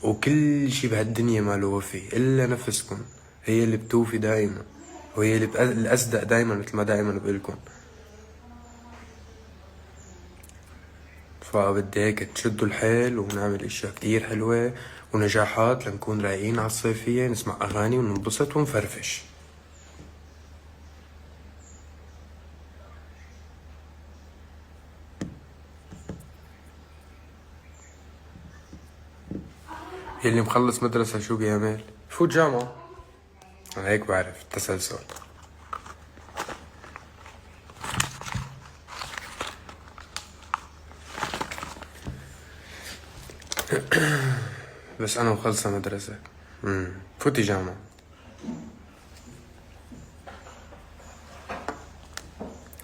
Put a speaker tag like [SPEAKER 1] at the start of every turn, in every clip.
[SPEAKER 1] وكل شي بهالدنيا ما له وفي إلا نفسكن، هي اللي بتوفي دايما، وهي اللي الأصدق دايما، مثل ما دايما بقولكن. فبدي هيك تشدوا الحيل ونعمل اشياء كتير حلوة ونجاحات لنكون رايقين على الصيفية، نسمع أغاني وننبسط ونفرفش. يلي مخلص مدرسة شو بيعمل؟ فوت جامعة. أنا هيك بعرف التسلسل. بس أنا مخلصة مدرسة. فوتي جامعة.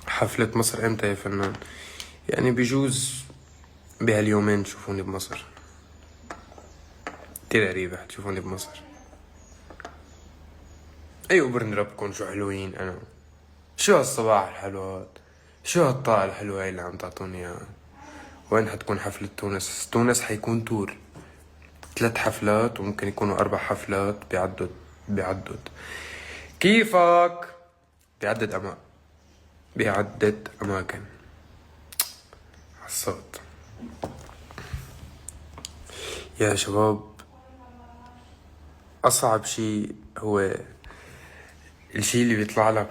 [SPEAKER 1] حفلة مصر امتى يا فنان؟ يعني بيجوز بهاليومين تشوفوني بمصر، كتير قريبة حتشوفوني بمصر. أيوة برني ربكن شو حلوين أنا، شو هالصباح الحلوات، شو هالطاقة الحلوة هاي اللي عم تعطوني اياها. وين حتكون حفلة تونس؟ تونس حيكون تور 3 حفلات وممكن يكونوا 4 حفلات، بيعدد كيفك، بيعدد أماكن عالصوت. يا شباب، أصعب شي هو الشي اللي بيطلع لك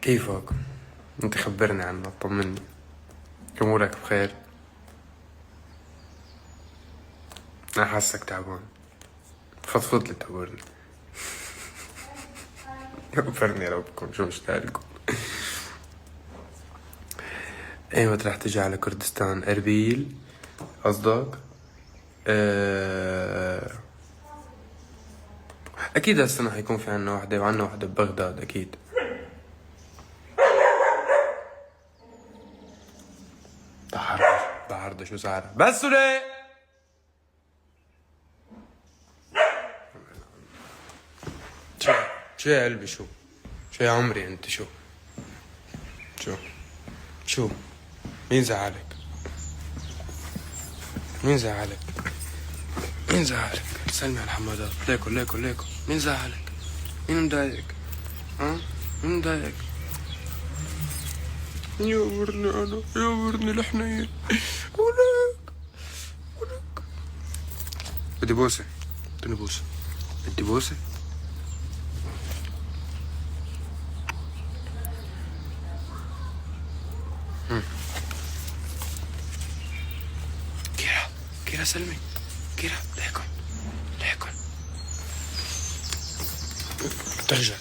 [SPEAKER 1] كيفك. انت خبرني عنه، طمني، أمورك بخير؟ أنا حاسك تعبان، فضفض لي تقولي. يغفرني يا ربكم، شو مشتاقلكم. ايمت رح تجي على كردستان؟ اربيل قصدك؟ اكيد هالسنة حيكون في عنا وحدة، وعنا وحدة ببغداد اكيد. بعرض شو سعرها بس ليه؟ شو يا قلبي، شو يا عمري انت، شو شو مين زعلك؟ مين زعلك؟ سلمي على الحمادات. ليكو مين زعلك؟ مين مضايقك؟ ها؟ مين مضايقك؟ يورني انا، يورني الحنين. ولك بدي بوسة، بدي بوسة. كيرا سلمي، كيرا ليكن تخجل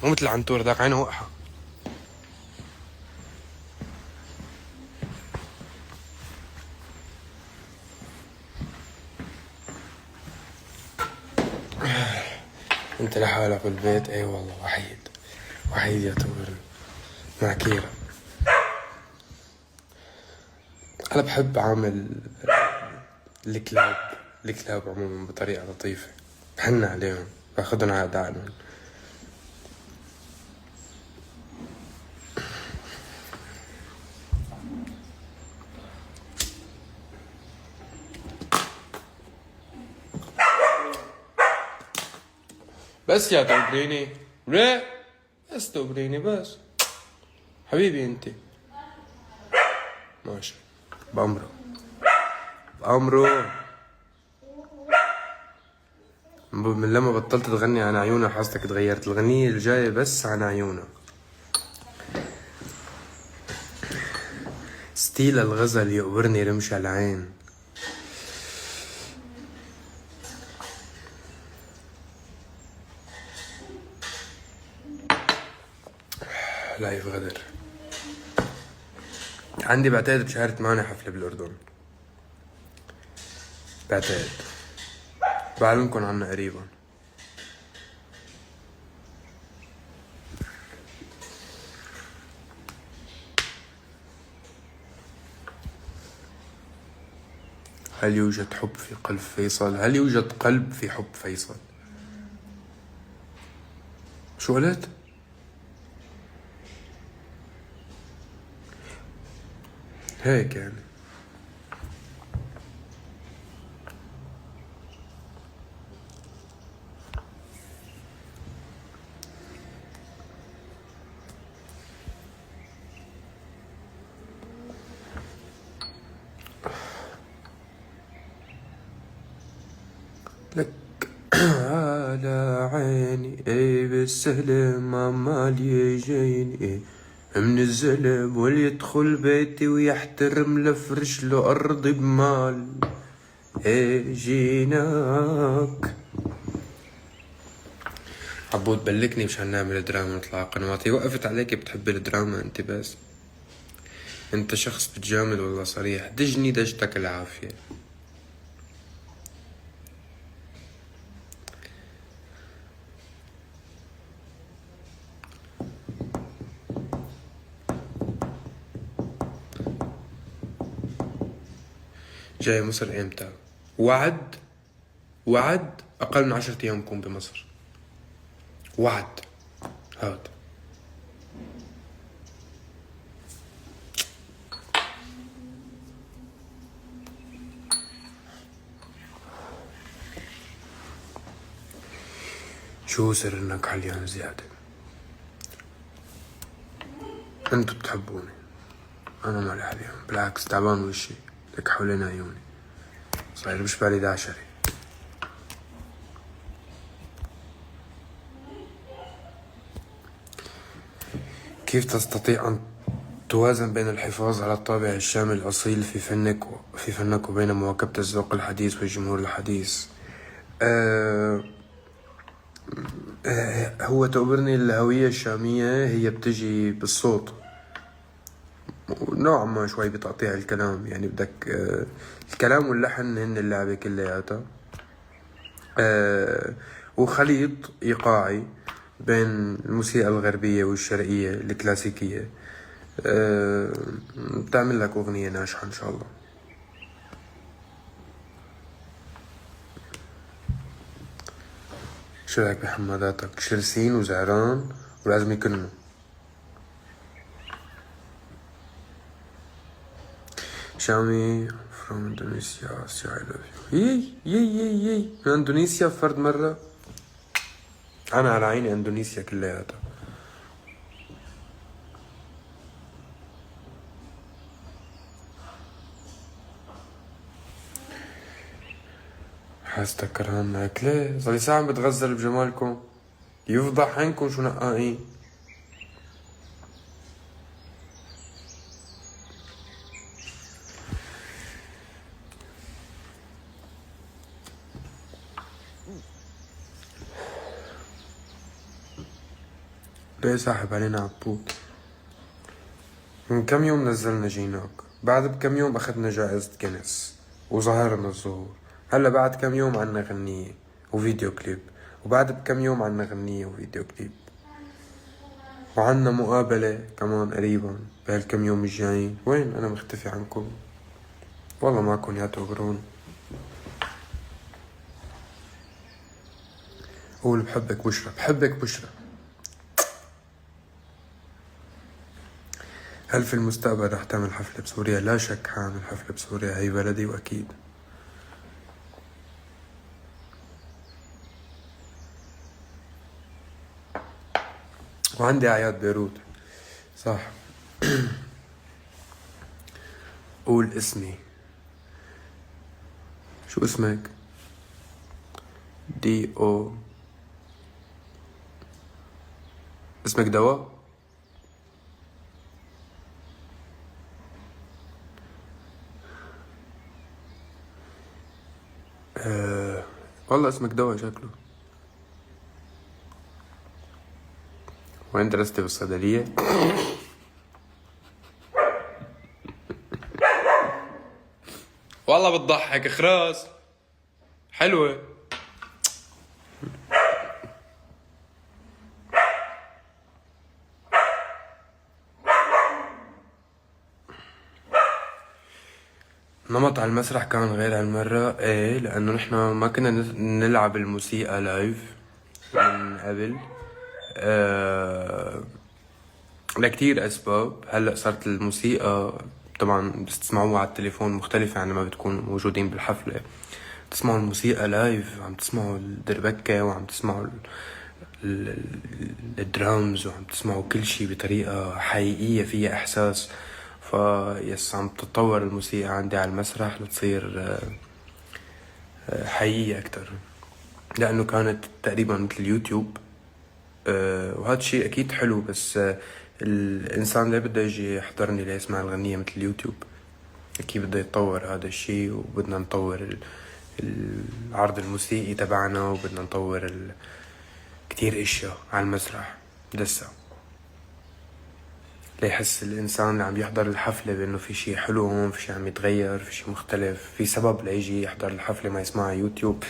[SPEAKER 1] مو مثل العنتور ذاك، عينه وقحة. انت لحالك بالبيت؟ اي والله، وحيد يا تمر مع كيرا. انا بحب اعمل الكلاب عموما بطريقة لطيفة، بحن عليهم، باخدهم على دعمهم. بس يا توبريني، ليه؟ بس توبريني بس، حبيبي انت ماشي. بأمره من لما بطلت تغني عن عيونها حاستك تغيرت. الغنية الجاية بس عن عيونها، ستيل الغزل يقبرني رمش العين. لايف غدر. عندي بعتقد بشهر 8 حفلة بالأردن، بعتقد بعلمكن عنها قريبا. هل يوجد حب في قلب فيصل؟ هل يوجد قلب في حب فيصل؟ شو قلت؟ هيك يعني. لك على عيني اي بالسهل ما مال يجيني من الزلم واللي يدخل بيتي ويحترم لفرش له أرضي بمال اي جيناك. عبود بلكني مشان نعمل دراما ونطلع قنواتي. وقفت عليك بتحب الدراما انت، بس انت شخص بتجامل والله صريح. دجني دجتك العافية. جاي مصر امتى؟ وعد اقل من 10 ايام بكون بمصر. وعد هاد. شو سر انك حليان زيادة؟ انتو بتحبوني، انا مالي حليان، بالعكس تعبان وشي لك حوالين عيوني، صاير بشبالي دعشري. كيف تستطيع أن توازن بين الحفاظ على الطابع الشامل الأصيل في فنك وبين مواكبة الذوق الحديث والجمهور الحديث؟ هو تقبرني الهوية الشامية هي بتجي بالصوت، نوعا ما شوي بتقطيع الكلام، يعني بدك الكلام واللحن هن اللعبة كلياتها، وخليط إيقاعي بين الموسيقى الغربية والشرقية الكلاسيكية. بتعمل لك أغنية ناجحة إن شاء الله. شو رأيك بحماداتك؟ شرسين وزعران ولازم يكنوا. شامي from Indonesia. I love you. يي من اندونيسيا فرد مرة. انا على عيني اندونيسيا كلياتها. حاستك كرهان معك ليه؟ صار لي ساعة عم بتغزل بجمالكم، يفضح عنكم شو نقائين. ليه ساحب علينا عبود؟ من كم يوم نزلنا جيناك، بعد بكم يوم اخذنا جائزة جينيس وظهرنا الظهور، هلا بعد كم يوم عنا غنية وفيديو كليب، وبعد بكم يوم عنا غنية وفيديو كليب، وعنا مقابلة كمان قريبا بهالكم يوم الجايين. وين انا مختفي عنكم؟ والله معكم يا تغرون. قول بحبك بشرى. هل في المستقبل رح تعمل حفلة بسوريا؟ لا شك حاعمل حفلة بسوريا، هي بلدي واكيد. وعندي اعياد بيروت صح. قول اسمي. شو اسمك؟ دي او. اسمك دواء؟ والله اسمك دواء شكله. وين درستي بالصيدلية؟ والله بتضحك خراس حلوة. نمط على المسرح كان غير هالمرة، ايه لانه نحن ما كنا نلعب الموسيقى لايف من قبل لكتير اسباب. هلا صارت الموسيقى طبعا بس تسمعوها على التليفون مختلفة عن ما بتكون موجودين بالحفلة. تسمعوا الموسيقى لايف، عم تسمعوا الدربكة وعم تسمعوا الدرامز وعم تسمعوا كل شي بطريقة حقيقية فيها احساس. فيس عم تتطور الموسيقى عندي على المسرح لتصير حقيقية اكتر. لأنه كانت تقريبا مثل اليوتيوب. وهذا الشيء أكيد حلو، بس الإنسان ليه بده يجي يحضرني ليسمع الغنية مثل اليوتيوب؟ أكيد بده يتطور هذا الشيء، وبدنا نطور العرض الموسيقي تبعنا، وبدنا نطور كتير اشياء على المسرح لسه، ليحس الانسان اللي عم يحضر الحفلة بانه في شي حلو هون، في شي عم يتغير، في شي مختلف، في سبب ليجي يحضر الحفلة ما يسمعها يوتيوب.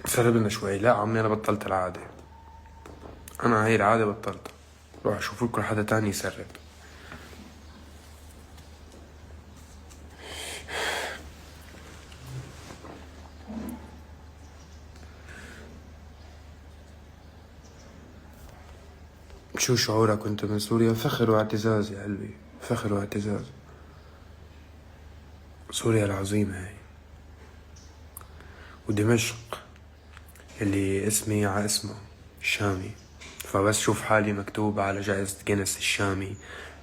[SPEAKER 1] سرب لنا شوي. لا عمي انا بطلت العادة، انا هاي العادة بطلتها. روح اشوف لكم حدا تاني يسرب. شو شعورك وانت من سوريا؟ فخر واعتزاز يا قلبي، فخر واعتزاز. سوريا العظيمة هاي، ودمشق اللي اسمي ع اسمه الشامي. فبس شوف حالي مكتوب على جائزة جينيس الشامي،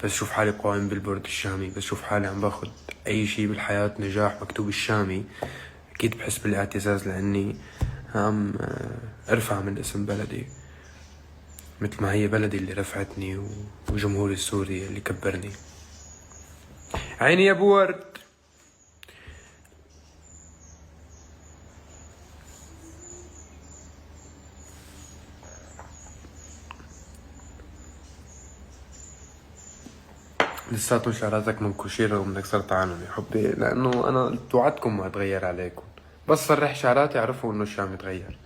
[SPEAKER 1] بس شوف حالي قائم بالبورد الشامي، بس شوف حالي عم باخد اي شي بالحياة نجاح مكتوب الشامي، اكيد بحس بالاعتزاز لاني عم ارفع من اسم بلدي، مثل ما هي بلدي اللي رفعتني وجمهوري السوري اللي كبرني. عيني يا ابو ورد. لساتهم شعراتك منكوشين رغم انك صرت عنهم يا حبي، لانه انا توعدكم ما اتغير عليكم، بس صرح شعراتي اعرفوا انه الشام يتغير.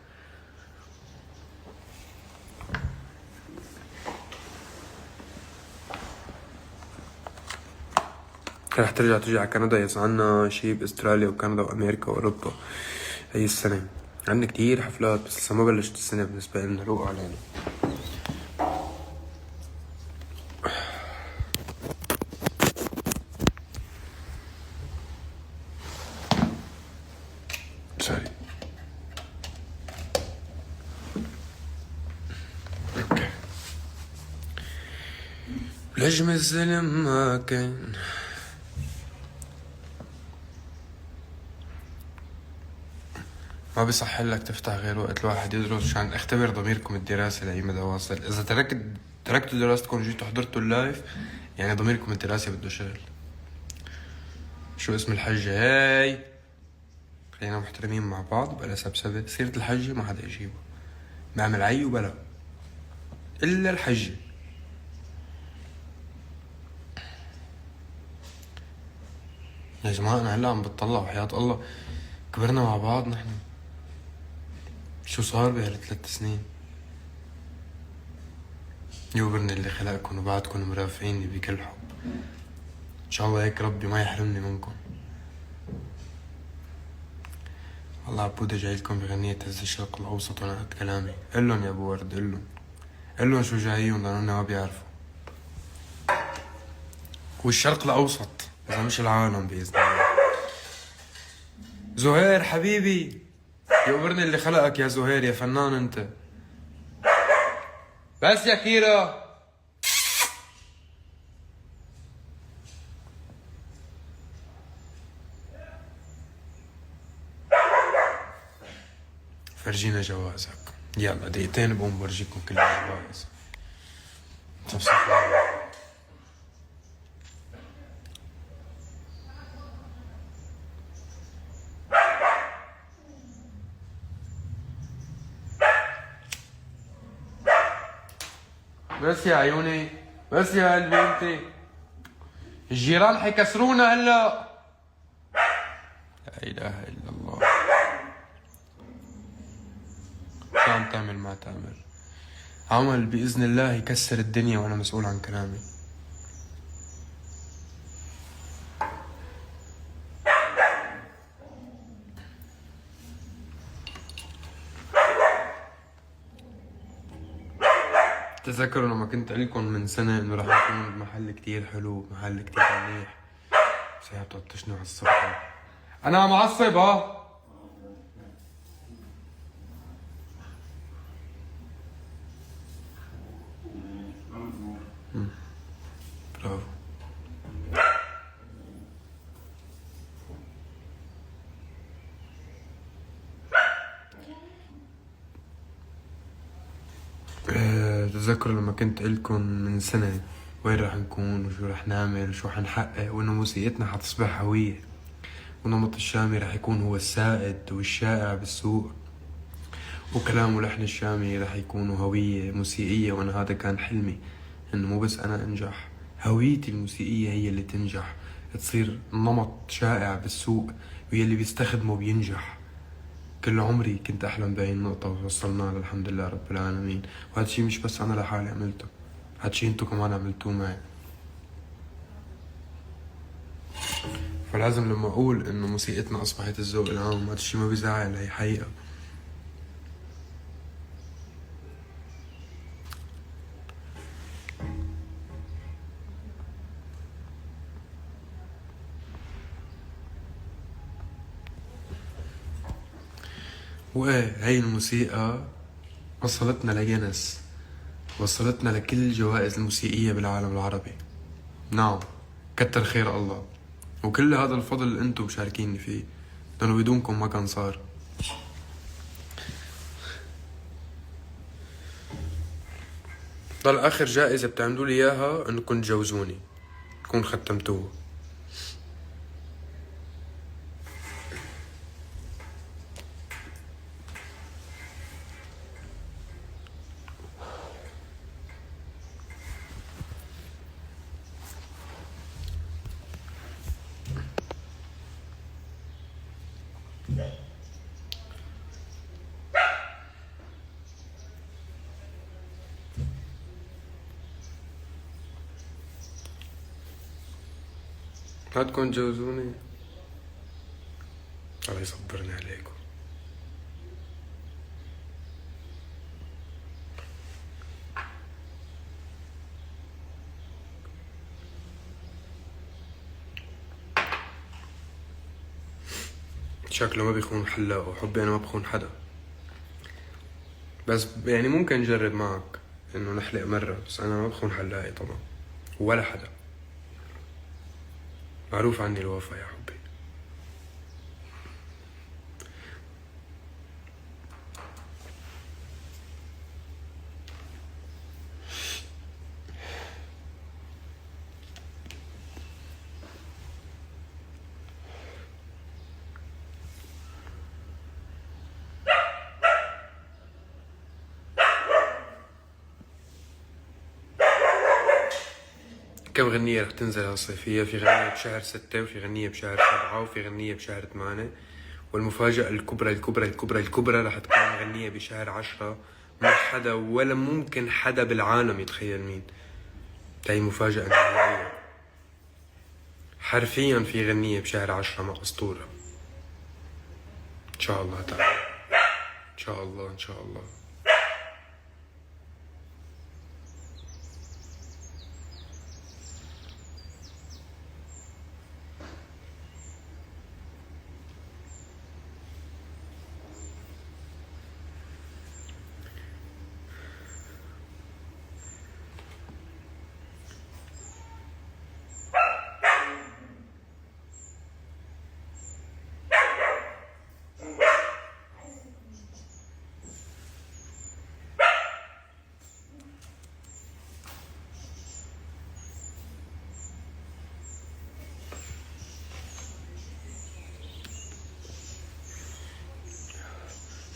[SPEAKER 1] رح ترجع تجي على كندا، يسعنا شي باستراليا وكندا وامريكا واوروبا هي السنة. عندنا كتير حفلات بس لسه ما بلشت السنة بالنسبة لنا، روقوا علينا. سوري. اوكي. لجم الزلم ما كان. ما بيصح لك تفتح غير وقت الواحد يدرس، عشان اختبر ضميركم الدراسي لأي مدى واصل. إذا تركتوا دراستكم وجيتوا حضرتوا اللايف، يعني ضميركم الدراسي بده شغل. شو اسم الحجة هاي؟ خلينا محترمين مع بعض بلا سبسبة. سيرة الحجة ما حدا يجيبها، بعمل عي وبلا إلا الحجة. يا جماعة أنا هلا عم بتطلع وحياة الله كبرنا مع بعض نحن. شو صار بهال3 سنين؟ يوبرني اللي خلقكن وبعدكن مرافقيني بكل حب. إن شاء الله هيك ربي ما يحرمني منكم. والله عبودة جايلكم بغنية هز الشرق الأوسط وأنا قد كلامي. قلن يا أبو ورد، قلن شو جايين لأنهم ما بيعرفوا. والشرق الأوسط إذا مش العالم بإذن الله. زهير حبيبي، يوبرني اللي خلقك يا زهير، يا فنان أنت. بس يا كيرا. فرجينا جوازك. يلا دقيقتين بقوم برجيكم كل الجوائز. بس يا عيوني، بس يا قلبي انت. الجيران حيكسرونا هلا. لا اله الا الله. شو عم تعمل مع تامر؟ عمل باذن الله يكسر الدنيا وانا مسؤول عن كلامي. تذكروا لما كنت قلكم من سنة انه رح يكون محل كتير حلو، محل كتير منيح، بس هي بتعطشني على الصبح. انا معصب ها. برافو. تذكر لما كنت قلتكن من سنة وين رح نكون وشو رح نعمل وشو حنحقق، وإنه موسيقتنا حتصبح هوية، ونمط الشامي رح يكون هو السائد والشائع بالسوق، وكلام ولحن الشامي رح يكونوا هوية موسيقية. وأنا هذا كان حلمي، إنه مو بس أنا أنجح، هويتي الموسيقية هي اللي تنجح، تصير نمط شائع بالسوق واللي بيستخدمه بينجح. كل عمري كنت أحلم بهي النقطة ووصلنا لها الحمد لله رب العالمين. وهذا الشي مش بس أنا لحالي عملته، هذا الشي انتو كمان عملتوه معي. فلازم لما أقول إنه موسيقتنا أصبحت الذوق العام، هذا الشي ما بيزعل، هي حقيقة. وإيه، هي الموسيقى وصلتنا لجنس، وصلتنا لكل الجوائز الموسيقية بالعالم العربي. نعم، كتر خير الله، وكل هذا الفضل اللي انتو مشاركيني فيه، لأنه بدونكم ما كان صار. ضل آخر جائزة بتعملوا لي إياها إنكم تجوزوني، تكون ختمتوه. هاتكم تجوزوني، الله يصبرني عليكم. شكله ما بيخون حلاق، وحبي أنا ما بخون حدا، بس يعني ممكن نجرب معك إنه نحلق مرة، بس أنا ما بخون حلاقي طبعا ولا حدا، معروف عني الوفا يا حبي. كم غنية رح تنزل هالصيفية؟ في غنية بشهر 6، وفي غنية بشهر 7، وفي غنية بشهر 8، والمفاجأة الكبرى الكبرى الكبرى الكبرى رح تكون غنية بشهر 10. ما حدا ولا ممكن حدا بالعالم يتخيل مين. هاي مفاجأة نهائية. حرفيا في غنية بشهر 10 مع أسطورة، إن شاء الله تعالى، إن شاء الله إن شاء الله.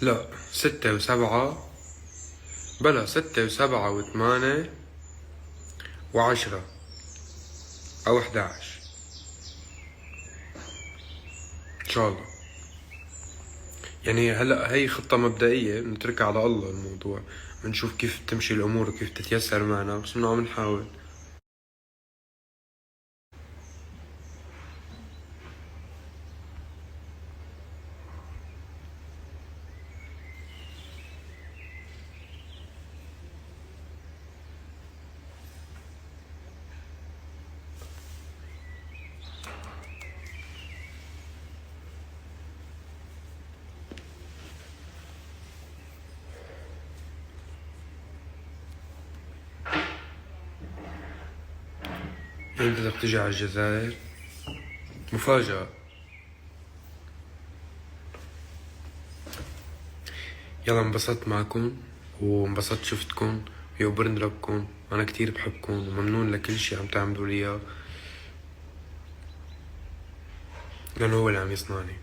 [SPEAKER 1] لا، 6 و7، بلا 6 و7 و8 و10 أو 11 إن شاء الله. يعني هلا هي خطة مبدئية بنتركها على الله الموضوع، بنشوف كيف تمشي الأمور وكيف تتيسر معنا، بس إنه عم نحاول. امتى بدك تيجي على الجزائر؟ مفاجأة. يلا انبسطت معكم، وانبسطت شفتكن، ويوبرني ربكن. أنا كتير بحبكن وممنون لكل شي عم تعملوا لي إياه، لأنه هو اللي عم يصنعني.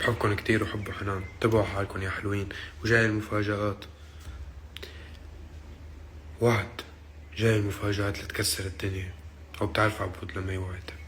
[SPEAKER 1] بحبكن كتير وحب وحنان. انتبهوا على حالكن يا حلوين، وجاي المفاجآت. وعد، جاي المفاجآت لتكسر الدنيا، وبتعرف عبود لما يوعد.